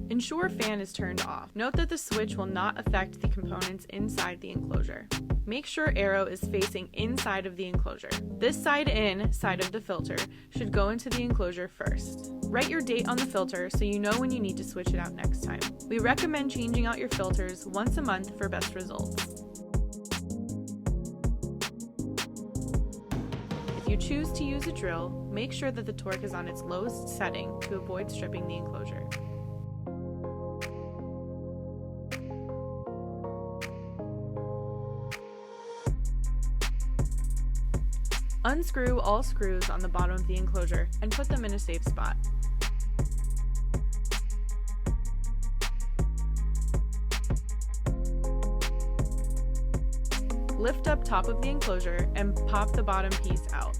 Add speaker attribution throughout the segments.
Speaker 1: Ensure fan is turned off. Note that the switch will not affect the components inside the enclosure. Make sure arrow is facing inside of the enclosure. This side-in side of the filter should go into the enclosure first. Write your date on the filter so you know when you need to switch it out next time. We recommend changing out your filters once a month for best results. If you choose to use a drill, make sure that the torque is on its lowest setting to avoid stripping the enclosure. Unscrew all screws on the bottom of the enclosure and put them in a safe spot. Lift up top of the enclosure and pop the bottom piece out.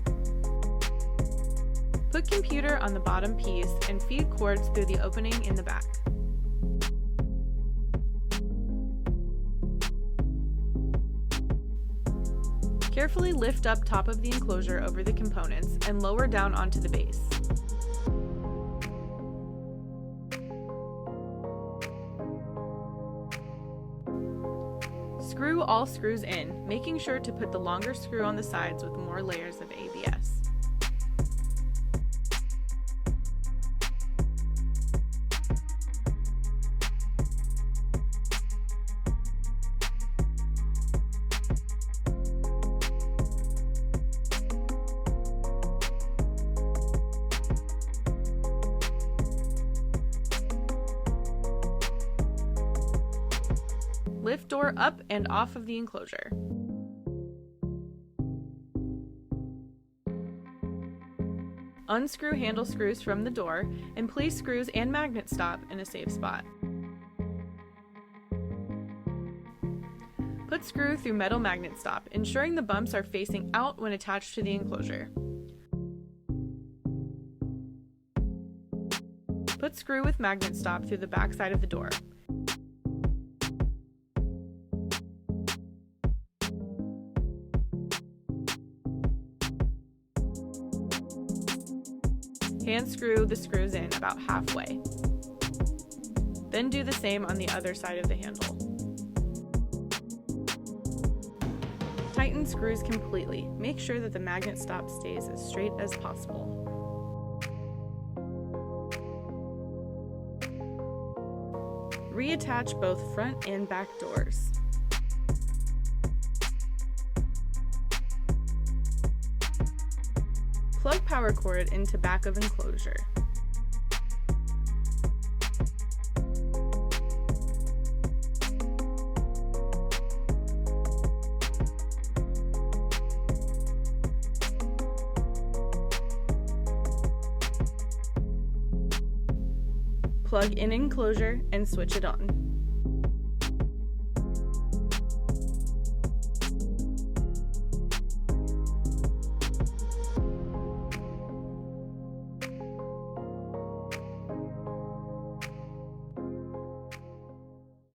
Speaker 1: Put computer on the bottom piece and feed cords through the opening in the back. Carefully lift up top of the enclosure over the components and lower down onto the base. Screw all screws in, making sure to put the longer screw on the sides with more layers of ABS. Lift door up and off of the enclosure. Unscrew handle screws from the door and place screws and magnet stop in a safe spot. Put screw through metal magnet stop, ensuring the bumps are facing out when attached to the enclosure. Put screw with magnet stop through the back side of the door. Hand screw the screws in about halfway. Then do the same on the other side of the handle. Tighten screws completely. Make sure that the magnet stop stays as straight as possible. Reattach both front and back doors. Plug power cord into back of enclosure. Plug in enclosure and switch it on.